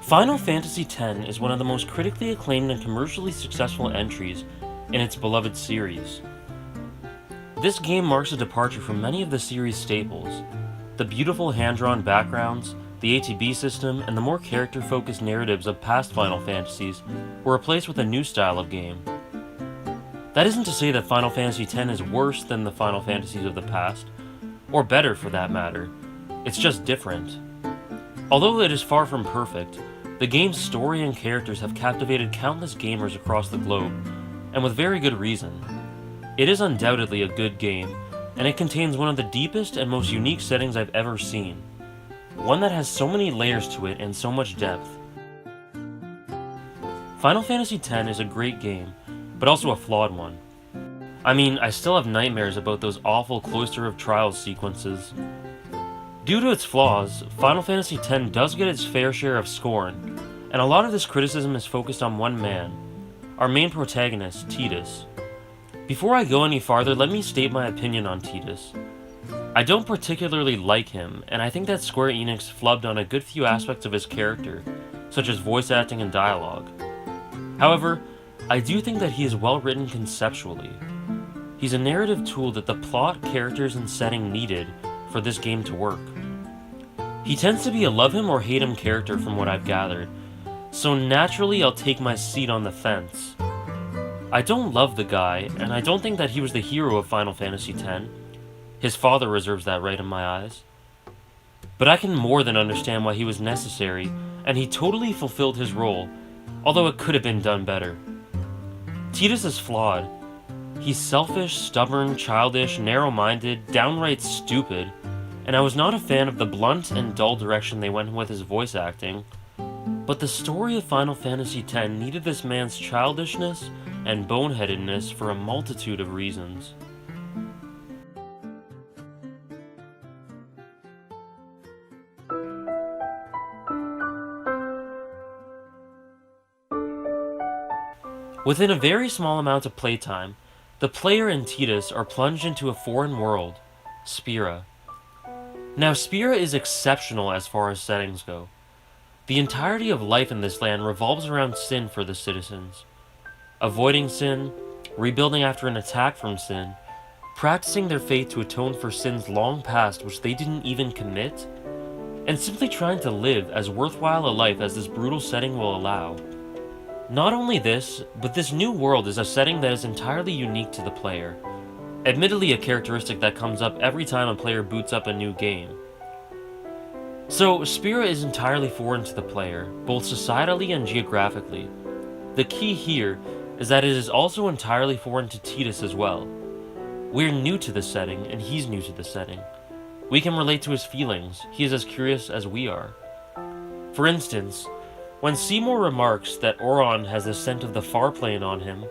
Final Fantasy X is one of the most critically acclaimed and commercially successful entries in its beloved series. This game marks a departure from many of the series' staples. The beautiful hand-drawn backgrounds, the ATB system, and the more character-focused narratives of past Final Fantasies were replaced with a new style of game. That isn't to say that Final Fantasy X is worse than the Final Fantasies of the past, or better for that matter. It's just different. Although it is far from perfect, the game's story and characters have captivated countless gamers across the globe, and with very good reason. It is undoubtedly a good game, and it contains one of the deepest and most unique settings I've ever seen. One that has so many layers to it and so much depth. Final Fantasy X is a great game, but also a flawed one. I mean, I still have nightmares about those awful Cloister of Trials sequences. Due to its flaws, Final Fantasy X does get its fair share of scorn, and a lot of this criticism is focused on one man, our main protagonist, Tidus. Before I go any farther, let me state my opinion on Tidus. I don't particularly like him, and I think that Square Enix flubbed on a good few aspects of his character, such as voice acting and dialogue. However, I do think that he is well written conceptually. He's a narrative tool that the plot, characters, and setting needed for this game to work. He tends to be a love him or hate him character from what I've gathered, so naturally I'll take my seat on the fence. I don't love the guy, and I don't think that he was the hero of Final Fantasy X. His father reserves that right in my eyes. But I can more than understand why he was necessary, and he totally fulfilled his role, although it could have been done better. Tidus is flawed. He's selfish, stubborn, childish, narrow-minded, downright stupid, and I was not a fan of the blunt and dull direction they went with his voice acting. But the story of Final Fantasy X needed this man's childishness and boneheadedness for a multitude of reasons. Within a very small amount of playtime, the player and Tidus are plunged into a foreign world, Spira. Now, Spira is exceptional as far as settings go. The entirety of life in this land revolves around sin for the citizens. Avoiding sin, rebuilding after an attack from sin, practicing their faith to atone for sins long past which they didn't even commit, and simply trying to live as worthwhile a life as this brutal setting will allow. Not only this, but this new world is a setting that is entirely unique to the player, admittedly a characteristic that comes up every time a player boots up a new game. So, Spira is entirely foreign to the player, both societally and geographically. The key here is that it is also entirely foreign to Tidus as well. We're new to the setting, and he's new to the setting. We can relate to his feelings, he is as curious as we are. For instance, when Seymour remarks that Auron has the scent of the far plane on him,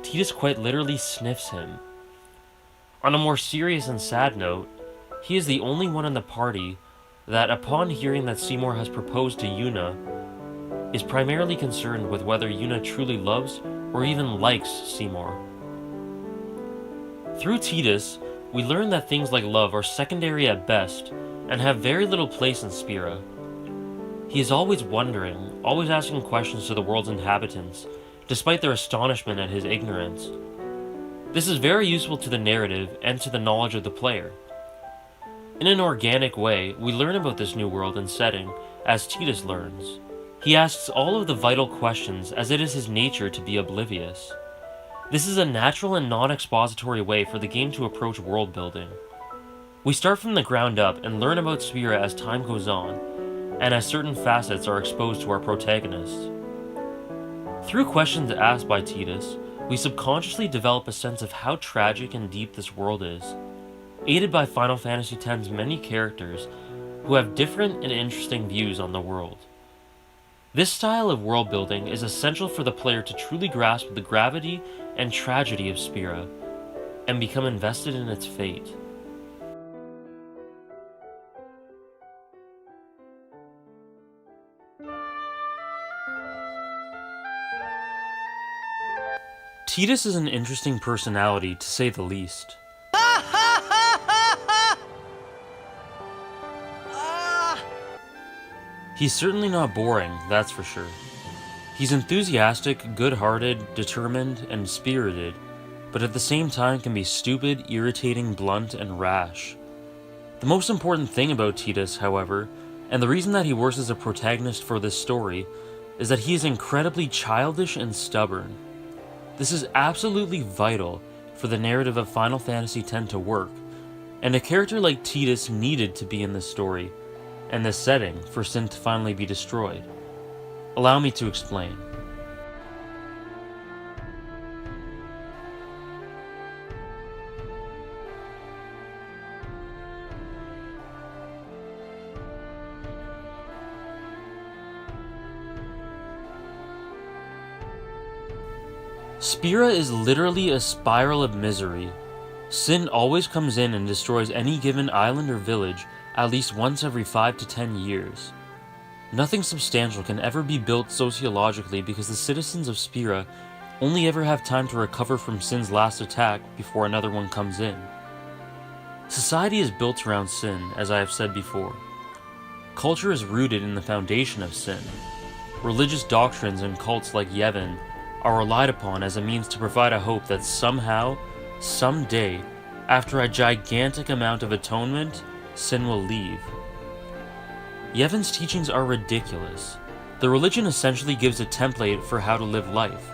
Tidus quite literally sniffs him. On a more serious and sad note, he is the only one in the party that, upon hearing that Seymour has proposed to Yuna, is primarily concerned with whether Yuna truly loves or even likes Seymour. Through Tidus, we learn that things like love are secondary at best and have very little place in Spira. He is always wondering, always asking questions to the world's inhabitants, despite their astonishment at his ignorance. This is very useful to the narrative and to the knowledge of the player. In an organic way, we learn about this new world and setting as Tidus learns. He asks all of the vital questions as it is his nature to be oblivious. This is a natural and non-expository way for the game to approach world building. We start from the ground up and learn about Spira as time goes on, and as certain facets are exposed to our protagonist. Through questions asked by Tidus, we subconsciously develop a sense of how tragic and deep this world is, aided by Final Fantasy X's many characters who have different and interesting views on the world. This style of world building is essential for the player to truly grasp the gravity and tragedy of Spira, and become invested in its fate. Tidus is an interesting personality, to say the least. He's certainly not boring, that's for sure. He's enthusiastic, good-hearted, determined, and spirited, but at the same time can be stupid, irritating, blunt, and rash. The most important thing about Tidus, however, and the reason that he works as a protagonist for this story, is that he is incredibly childish and stubborn. This is absolutely vital for the narrative of Final Fantasy X to work, and a character like Tidus needed to be in this story, and this setting, for Sin to finally be destroyed. Allow me to explain. Spira is literally a spiral of misery. Sin always comes in and destroys any given island or village at least once every 5 to 10 years. Nothing substantial can ever be built sociologically because the citizens of Spira only ever have time to recover from Sin's last attack before another one comes in. Society is built around Sin, as I have said before. Culture is rooted in the foundation of Sin. Religious doctrines and cults like Yevon are relied upon as a means to provide a hope that somehow, someday, after a gigantic amount of atonement, Sin will leave. Yevon's teachings are ridiculous. The religion essentially gives a template for how to live life.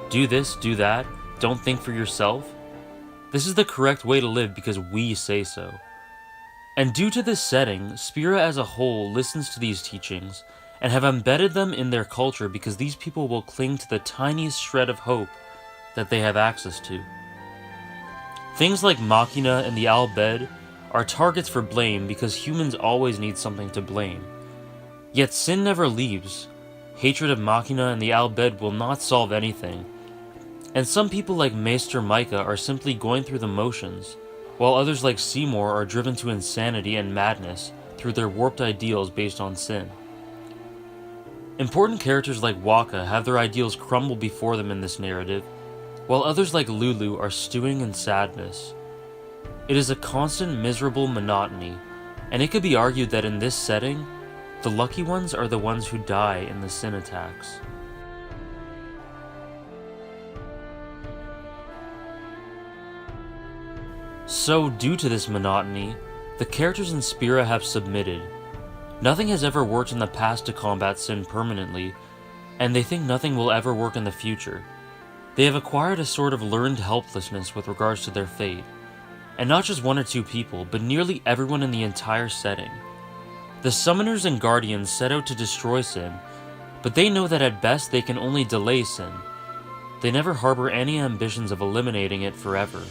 Do this, do that, don't think for yourself. This is the correct way to live because we say so. And due to this setting, Spira as a whole listens to these teachings and have embedded them in their culture because these people will cling to the tiniest shred of hope that they have access to. Things like Machina and the Al Bhed are targets for blame because humans always need something to blame. Yet Sin never leaves. Hatred of Machina and the Al Bhed will not solve anything. And some people like Maester Micah are simply going through the motions, while others like Seymour are driven to insanity and madness through their warped ideals based on sin. Important characters like Wakka have their ideals crumble before them in this narrative, while others like Lulu are stewing in sadness. It is a constant miserable monotony, and it could be argued that in this setting, the lucky ones are the ones who die in the sin attacks. So, due to this monotony, the characters in Spira have submitted. Nothing has ever worked in the past to combat sin permanently, and they think nothing will ever work in the future. They have acquired a sort of learned helplessness with regards to their fate, and not just one or two people, but nearly everyone in the entire setting. The Summoners and Guardians set out to destroy sin, but they know that at best they can only delay sin. They never harbor any ambitions of eliminating it forever.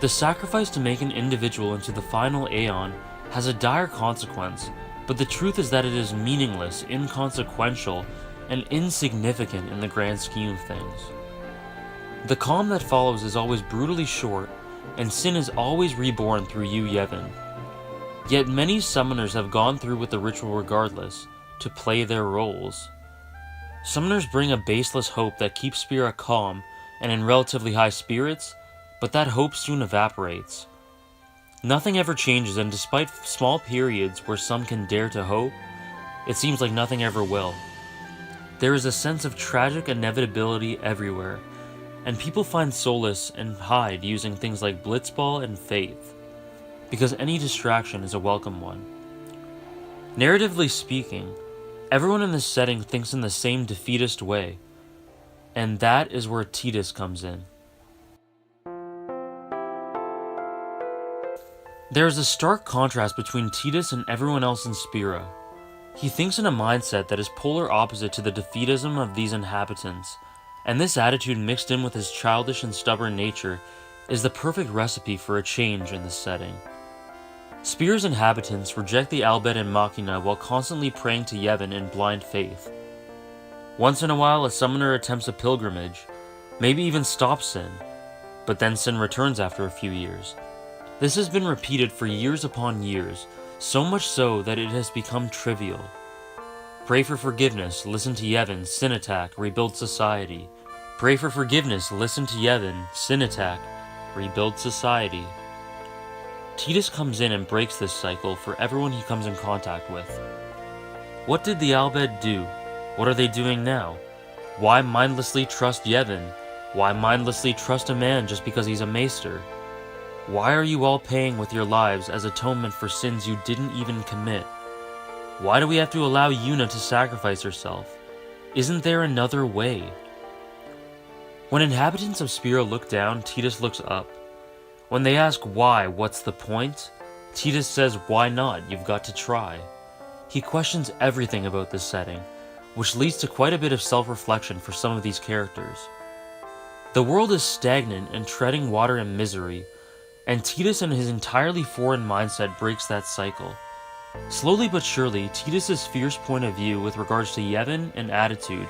The sacrifice to make an individual into the final Aeon has a dire consequence, but the truth is that it is meaningless, inconsequential, and insignificant in the grand scheme of things. The calm that follows is always brutally short, and sin is always reborn through you, Yevon. Yet many summoners have gone through with the ritual regardless, to play their roles. Summoners bring a baseless hope that keeps Spira calm and in relatively high spirits, but that hope soon evaporates. Nothing ever changes, and despite small periods where some can dare to hope, it seems like nothing ever will. There is a sense of tragic inevitability everywhere, and people find solace and hide using things like blitzball and faith, because any distraction is a welcome one. Narratively speaking, everyone in this setting thinks in the same defeatist way, and that is where Tidus comes in. There is a stark contrast between Tidus and everyone else in Spira. He thinks in a mindset that is polar opposite to the defeatism of these inhabitants, and this attitude mixed in with his childish and stubborn nature is the perfect recipe for a change in this setting. Spira's inhabitants reject the Al Bhed and Machina while constantly praying to Yevon in blind faith. Once in a while, a summoner attempts a pilgrimage, maybe even stops sin, but then sin returns after a few years. This has been repeated for years upon years, so much so that it has become trivial. Pray for forgiveness, listen to Yevon, sin attack, rebuild society. Pray for forgiveness, listen to Yevon, sin attack, rebuild society. Tidus comes in and breaks this cycle for everyone he comes in contact with. What did the Albed do? What are they doing now? Why mindlessly trust Yevon? Why mindlessly trust a man just because he's a maester? Why are you all paying with your lives as atonement for sins you didn't even commit? Why do we have to allow Yuna to sacrifice herself? Isn't there another way? When inhabitants of Spira look down, Tidus looks up. When they ask why, what's the point? Tidus says, why not? You've got to try. He questions everything about this setting, which leads to quite a bit of self-reflection for some of these characters. The world is stagnant and treading water in misery, and Tidus and his entirely foreign mindset breaks that cycle. Slowly but surely, Tidus' fierce point of view with regards to Yevon and attitude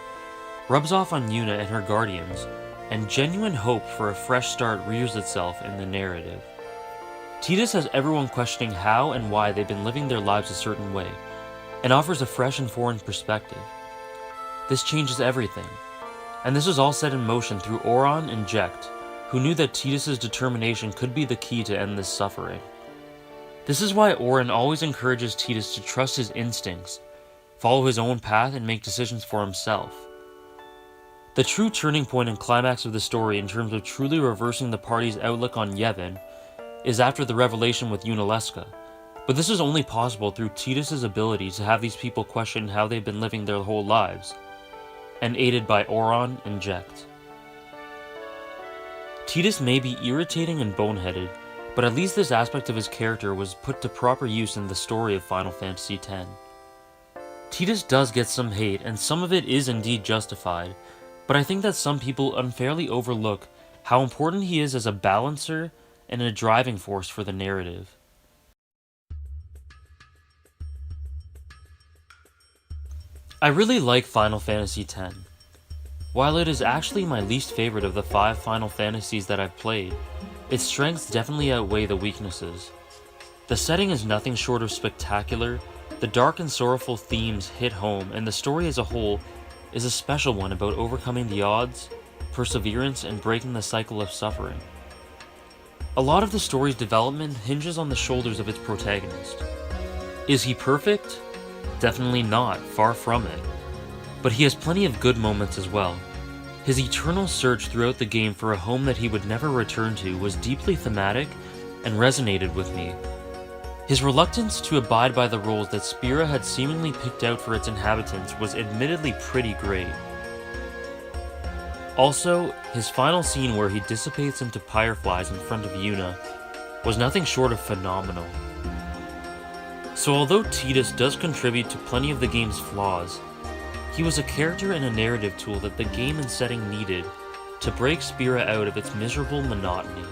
rubs off on Yuna and her guardians, and genuine hope for a fresh start rears itself in the narrative. Tidus has everyone questioning how and why they've been living their lives a certain way, and offers a fresh and foreign perspective. This changes everything, and this was all set in motion through Auron and Jecht, who knew that Tidus' determination could be the key to end this suffering. This is why Auron always encourages Tidus to trust his instincts, follow his own path, and make decisions for himself. The true turning point and climax of the story in terms of truly reversing the party's outlook on Yevon is after the revelation with Yunalesca, but this is only possible through Tidus' ability to have these people question how they've been living their whole lives, and aided by Auron and Jecht. Tidus may be irritating and boneheaded, but at least this aspect of his character was put to proper use in the story of Final Fantasy X. Tidus does get some hate, and some of it is indeed justified, but I think that some people unfairly overlook how important he is as a balancer and a driving force for the narrative. I really like Final Fantasy X. While it is actually my least favorite of the 5 Final Fantasies that I've played, its strengths definitely outweigh the weaknesses. The setting is nothing short of spectacular, the dark and sorrowful themes hit home, and the story as a whole is a special one about overcoming the odds, perseverance, and breaking the cycle of suffering. A lot of the story's development hinges on the shoulders of its protagonist. Is he perfect? Definitely not, far from it. But he has plenty of good moments as well. His eternal search throughout the game for a home that he would never return to was deeply thematic and resonated with me. His reluctance to abide by the rules that Spira had seemingly picked out for its inhabitants was admittedly pretty great. Also, his final scene where he dissipates into fireflies in front of Yuna was nothing short of phenomenal. So although Tidus does contribute to plenty of the game's flaws, he was a character and a narrative tool that the game and setting needed to break Spira out of its miserable monotony.